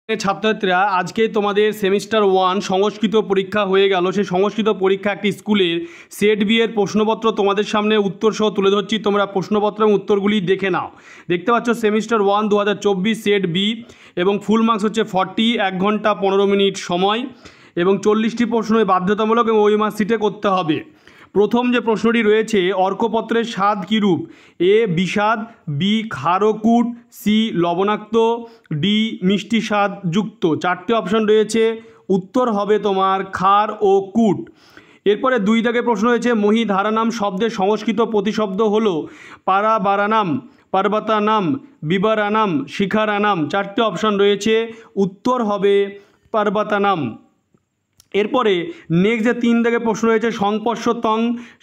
ছাত্রছাত্রীরা আজকে তোমাদের সেমিস্টার 1 সংস্কৃত পরীক্ষা হয়ে গেল। সেই সংস্কৃত পরীক্ষা একটি স্কুলের সেট বি এর প্রশ্নপত্র তোমাদের সামনে উত্তর সহ তুলে ধরছি। তোমরা প্রশ্নপত্র এবং উত্তরগুলি দেখে নাও। দেখতে পাচ্ছ সেমিস্টার 1 2024 সেট বি এবং ফুল মার্কস হচ্ছে 40, 1 ঘন্টা 15 মিনিট সময় এবং 40টি প্রশ্ন বাধ্যতামূলক এবং ওই মার্কশিটে করতে হবে। প্রথম যে প্রশ্নটি রয়েছে, অর্কপত্রের স্বাদ কীরূপ? এ বিষাদ, বি ক্ষারকূট, সি লবণাক্ত, ডি মিষ্টি স্বাদ যুক্ত। চারটে অপশন রয়েছে, উত্তর হবে তোমার ক্ষার ও কূট। এরপরে 2 দাগে প্রশ্ন রয়েছে, মহি ধারানাম শব্দের সংস্কৃত প্রতিশব্দ হলো পারাবারানাম, পার্বতানাম, বিবরানাম, শিখারানাম। চারটে অপশন রয়েছে, উত্তর হবে পার্বতানাম। এরপরে নেক্সট যে 3 দাগে প্রশ্ন রয়েছে, সংস্পর্শতং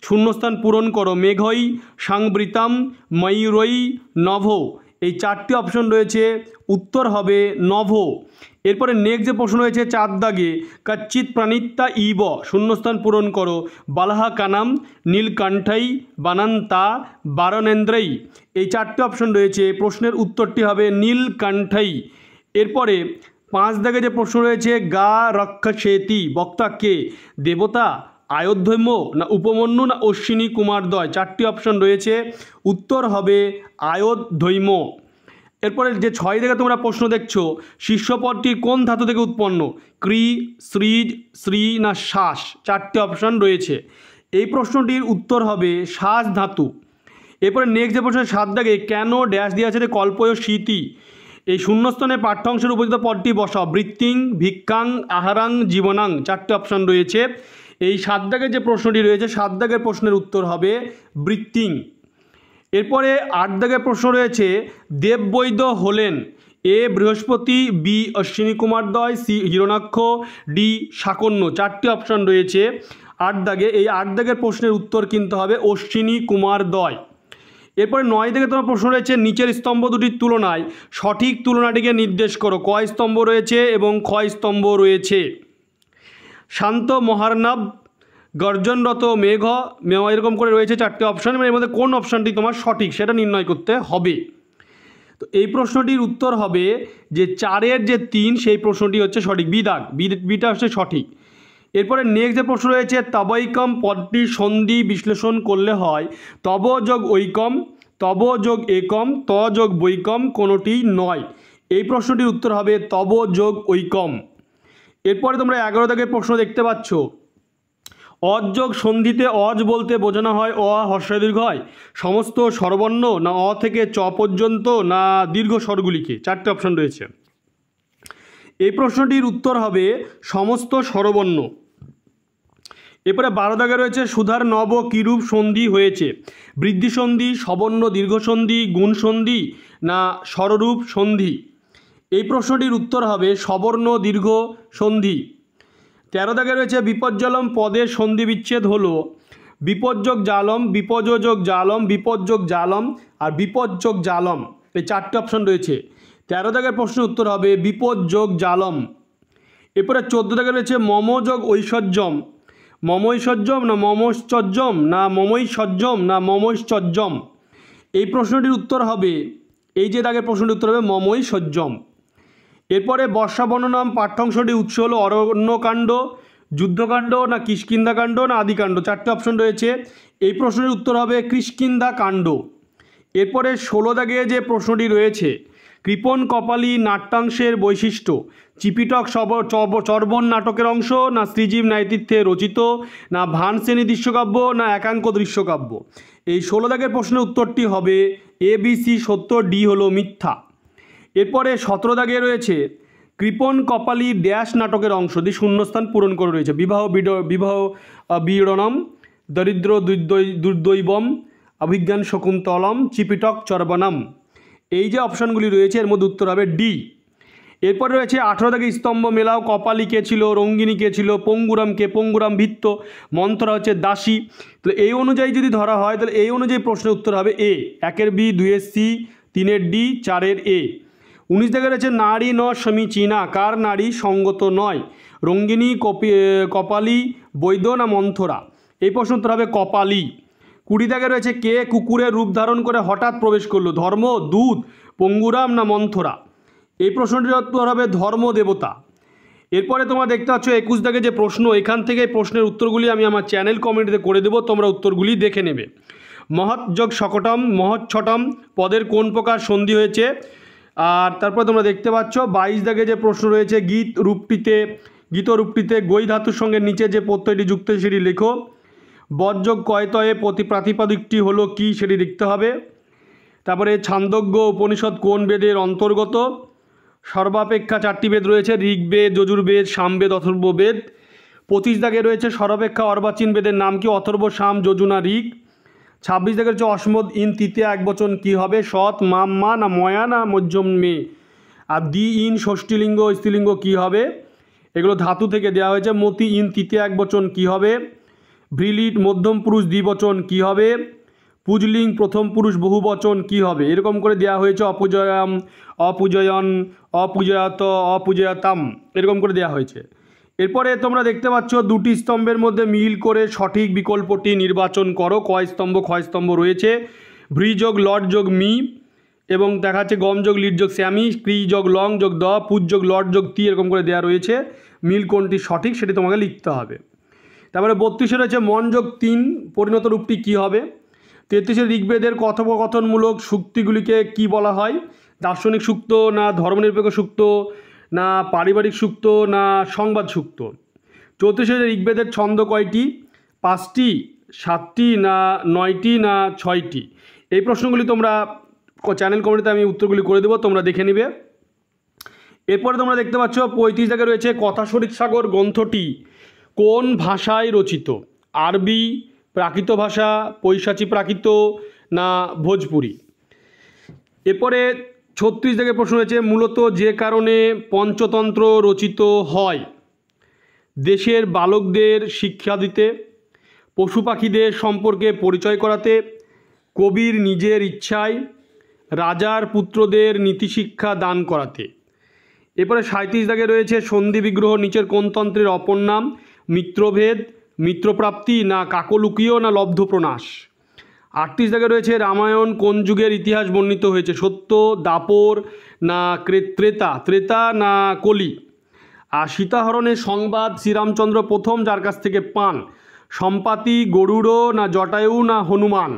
শূন্যস্থান পূরণ করো, মেঘই, সাংবৃতাম, ময়ূরই, নভ। এই 4টি অপশন রয়েছে, উত্তর হবে নভ। এরপরে নেক্সট যে প্রশ্ন রয়েছে 4 দাগে, কচ্চিৎ প্রাণিত্তা ইব, শূন্যস্থান পূরণ করো, বালাহা কানাম, নীলকণ্ঠই, বানান্তা, বারণেন্দ্রই। এই 4টে অপশন রয়েছে, প্রশ্নের উত্তরটি হবে নীলকণ্ঠই। এরপরে 5 দাগে যে প্রশ্ন রয়েছে, গা রক্ষসেতি, বক্তা কে? দেবতা, আয়োধ্যম্য, না উপমন্যু, না অশ্বিনী কুমারদ্বয়। 4টি অপশন রয়েছে, উত্তর হবে আয়োধ্যম্য। এরপরে যে 6 দাগে তোমরা প্রশ্ন দেখছো, শীর্ষপদটি কোন ধাতু থেকে উৎপন্ন? ক্রি, শ্রীজ, শ্রী, না শ্বাস। 4টে অপশন রয়েছে, এই প্রশ্নটির উত্তর হবে শ্বাস ধাতু। এরপরে নেক্সট যে প্রশ্ন 7 দাগে, কেন ড্যাশ দিয়ে আছে কল্পয় স্মৃতি? এই শূন্যস্থানে পাঠ্যাংশের উপযুক্ত পদটি বসাও, বৃত্তিং, ভিক্ষাং, আহারাং, জীবনাং। 4টে অপশন রয়েছে, এই 7 দাগের যে প্রশ্নটি রয়েছে 7 দাগের প্রশ্নের উত্তর হবে বৃত্তিং। এরপরে 8 দাগের প্রশ্ন রয়েছে, দেববৈদ্য হলেন? এ বৃহস্পতি, B Ashwini কুমারদ্বয়, C Hiranyaksha, D শাকন্য। 4টি অপশন রয়েছে 8 দাগে। এই 8 দাগের প্রশ্নের উত্তর কিন্তু হবে অশ্বিনী কুমারদ্বয়। এরপরে 9 দাগে তোমার প্রশ্ন রয়েছে, নিচের স্তম্ভ দুটির তুলনায় সঠিক তুলনাটিকে নির্দেশ করো। ক স্তম্ভ রয়েছে এবং খ স্তম্ভ রয়েছে। শান্ত মহার্ণব, গর্জনরত মেঘ, এরকম করে রয়েছে 4টে অপশন। এর মধ্যে কোন অপশানটি তোমার সঠিক সেটা নির্ণয় করতে হবে। তো এই প্রশ্নটির উত্তর হবে যে 4-এর যে 3 সেই প্রশ্নটি হচ্ছে সঠিক, বি দাগ, বিটা হচ্ছে সঠিক। এরপরে নেক্সট যে প্রশ্ন রয়েছে, তবৈকম পদটির সন্ধি বিশ্লেষণ করলে হয় তব যোগ ঐকম, তব যোগ একম, ত যোগ বৈকম, কোনোটি নয়। এই প্রশ্নটির উত্তর হবে তব যোগ ঐকম। এরপরে তোমরা 11 দাগের প্রশ্ন দেখতে পাচ্ছ, অজ যোগ সন্ধিতে অজ বলতে বোঝানো হয় অ হর্ষই দীর্ঘ হয়, সমস্ত স্বরবর্ণ, না অ থেকে চ পর্যন্ত, না দীর্ঘ স্বরগুলিকে। 4টে অপশন রয়েছে, এই প্রশ্নটির উত্তর হবে সমস্ত স্বরবর্ণ। এরপরে 12 দাগে রয়েছে, সুধার নব কিরূপ সন্ধি হয়েছে? বৃদ্ধি সন্ধি, সবর্ণ দীর্ঘ সন্ধি, গুণ সন্ধি, না স্বররূপ সন্ধি। এই প্রশ্নটির উত্তর হবে সবর্ণ দীর্ঘ সন্ধি। 13 দাগে রয়েছে, বিপজ্জলম পদের সন্ধি বিচ্ছেদ হলো বিপজ্যোগ জালম, বিপযোগ জালম, বিপজ্যোগ জালম আর বিপজ্যোগ জালম। এই 4টে অপশন রয়েছে, 13 দাগের প্রশ্নের উত্তর হবে বিপজ্যোগ জালম। এরপরে 14 দাগে রয়েছে, মমযোগ ঐশ্বর্যম, মমৈশ্বর্যম, না মমৈশ্বর্যম, না মমৈশ্বর্যম, না মমৈশ্বর্যম। এই প্রশ্নটির উত্তর হবে, এই যে দাগের প্রশ্নটির উত্তর হবে মমৈশ্বর্যম। এরপরে বর্ষা বর্ণনাম পাঠ্যাংশটি উৎস হলো অরণ্যকাণ্ড, যুদ্ধকাণ্ড, না কিষ্কিন্ধাকাণ্ড, না আদিকাণ্ড। 4টে অপশন রয়েছে, এই প্রশ্নের উত্তর হবে কিষ্কিন্ধাকাণ্ড। এরপরে 16 দাগে যে প্রশ্নটি রয়েছে, কৃপণ কপালী নাট্যাংশের বৈশিষ্ট্য, চিপিটক চর্বণ নাটকের অংশ, না শ্রীজীব ন্যায়তীর্থে রচিত, না ভানসেনী দৃশ্যকাব্য, না একাঙ্ক দৃশ্যকাব্য। এই 16 দাগের প্রশ্নের উত্তরটি হবে এ বি সি সত্য, ডি হলো মিথ্যা। এরপরে 17 দাগে রয়েছে, কৃপণ কপালী ড্যাশ নাটকের অংশ দিয়ে শূন্যস্থান পূরণ করে রয়েছে, বিবাহ বিড়নম, দরিদ্র দুর্দৈবম, অভিজ্ঞান শকুন্তলম, চিপিটক চর্বণম। এই যে অপশানগুলি রয়েছে এর মধ্যে উত্তর হবে ডি। এরপরে রয়েছে 18 দাগে, স্তম্ভ মেলাও, কপালী কে ছিল, রঙ্গিনী কে ছিল, পঙ্গুরাম কে? পঙ্গুরাম ভিত্ত, মন্থরা হচ্ছে দাসী। তো এই অনুযায়ী যদি ধরা হয় তাহলে এই অনুযায়ী প্রশ্নের উত্তর হবে এ, 1-এর বি, 2-এর সি, 3-এর ডি, 4-এর এ। 19 দাগে রয়েছে, নারী ন সমীচীনা, কার নারী সঙ্গত নয়? রঙ্গিনী, কপালী, বৈদ্য, না মন্থরা? এই প্রশ্ন উত্তর হবে কপালী। 20 দাগে রয়েছে, কে কুকুরের রূপ ধারণ করে হঠাৎ প্রবেশ করলো? ধর্ম, দুধ, পঙ্গুরাম, না মন্থরা? এই প্রশ্নটির উত্তর হবে ধর্মদেবতা। এরপরে তোমরা দেখতে পাচ্ছ 21 দাগে যে প্রশ্ন, এখান থেকে প্রশ্নের উত্তরগুলি আমি আমার চ্যানেল কমেন্টে করে দেবো, তোমরা উত্তরগুলি দেখে নেবে। মহৎযোগ সকটম মহৎছটম পদের কোন প্রকার সন্ধি হয়েছে। আর তারপর তোমরা দেখতে পাচ্ছ 22 দাগে যে প্রশ্ন রয়েছে, গীতরূপটিতে গই ধাতুর সঙ্গে নিচে যে প্রত্যয়টি যুক্ত সেটি লেখো। বজ্যোগ কয়তয়ে প্রাতিপাদিকটি হলো কি, সেটি লিখতে হবে। তারপরে ছান্দোগ্য উপনিষদ কোন বেদের অন্তর্গত। সর্বাপেক্ষা 4টি বেদ রয়েছে, ঋগ্বেদ, যজুর্বেদ, সামবেদ, অথর্ববেদ। 25 দাগে রয়েছে সর্বাপেক্ষা অর্বাচীন বেদের নাম কি, অথর্ব, সাম, যজু না ঋগ। 26 দাগে রয়েছে অসমদ ইন তৃতীয় একবচন কি হবে, সৎ, মাম, মা না ময়া না মধ্যম মে। আর দি ইন ষষ্ঠীলিঙ্গ স্ত্রীলিঙ্গ কি হবে, এগুলো ধাতু থেকে দেওয়া হয়েছে। মতি ইন তৃতীয় একবচন কি হবে, ভ্রিলিট মধ্যম পুরুষ দ্বিবচন কি হবে, পুজলিং প্রথম পুরুষ বহুবচন কি হবে, এরকম করে দেওয়া হয়েছে। অপূজয়াম, অপূজয়ন, অপূজয়ত, অপূজয়তাম, এরকম করে দেওয়া হয়েছে। এরপরে তোমরা দেখতে পাচ্ছ 2টি স্তম্ভের মধ্যে মিল করে সঠিক বিকল্পটি নির্বাচন করো। কয় স্তম্ভ, ক্ষয় স্তম্ভ রয়েছে। ভ্রি যোগ লট যোগ মি, এবং দেখা যাচ্ছে গম যোগ লিট যোগ শ্যামি, ক্রি যোগ লং যোগ দ, পুজ যোগ লট যোগ তি, এরকম করে দেওয়া রয়েছে। মিল কোনটি সঠিক সেটি তোমাকে লিখতে হবে। তারপরে 32 রয়েছে মন যোগ 3 পরিণত রূপটি কী হবে। 33 ঋগ্বেদের কথোপকথনমূলক সূক্তিগুলিকে কি বলা হয়, দার্শনিক সূক্ত না ধর্মনিরপেক্ষ সূক্ত না পারিবারিক সূক্ত না সংবাদ সূক্ত। 34 ঋগ্বেদের ছন্দ কয়টি, 5টি, 7টি না 9টি না 6টি। এই প্রশ্নগুলি তোমরা চ্যানেল কমেন্টে আমি উত্তরগুলি করে দেবো, তোমরা দেখে নিবে। এরপরে তোমরা দেখতে পাচ্ছ 35 দাগে রয়েছে কথাশরিত সাগর গ্রন্থটি কোন ভাষায় রচিত, আরবি, প্রাকৃত ভাষা, পৈশাচী প্রাকৃত না ভোজপুরি। এরপরে 36 দাগে প্রশ্ন রয়েছে মূলত যে কারণে পঞ্চতন্ত্র রচিত হয়, দেশের বালকদের শিক্ষা দিতে, পশু পাখিদের সম্পর্কে পরিচয় করাতে, কবির নিজের ইচ্ছায়, রাজার পুত্রদের নীতিশিক্ষা দান করাতে। এরপরে 37 দাগে রয়েছে সন্ধি বিগ্রহ নিচের কোন তন্ত্রের অপর নাম, মিত্রভেদ, মিত্রপ্রাপ্তি না কাকলুকীয় না লব্ধপ্রনাশ। 38 দাগে রয়েছে রামায়ণ কোন যুগের ইতিহাস বর্ণিত হয়েছে, সত্য, দাপর না ত্রেতা না কলি। আর সীতাহরণের সংবাদ শ্রীরামচন্দ্র প্রথম যার কাছ থেকে পান, সম্পাতি, গরুড় না জটায়ু না হনুমান।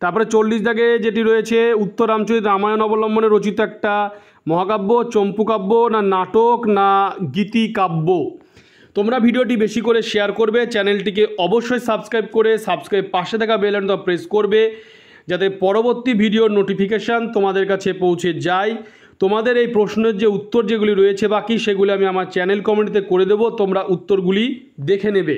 তারপরে 40 দাগে যেটি রয়েছে উত্তর রামচরিত রামায়ণ অবলম্বনে রচিত একটা মহাকাব্য, চম্পুকাব্য না নাটক না গীতিকাব্য। তোমরা ভিডিওটি বেশি করে শেয়ার করবে, চ্যানেলটিকে অবশ্যই সাবস্ক্রাইব করে পাশে থাকা বেল আইকনটা প্রেস করবে, যাতে পরবর্তী ভিডিওর নোটিফিকেশান তোমাদের কাছে পৌঁছে যায়। তোমাদের এই প্রশ্নের যে উত্তর যেগুলি রয়েছে বাকি, সেগুলি আমি আমার চ্যানেল কমেন্টে করে দেবো, তোমরা উত্তরগুলি দেখে নেবে।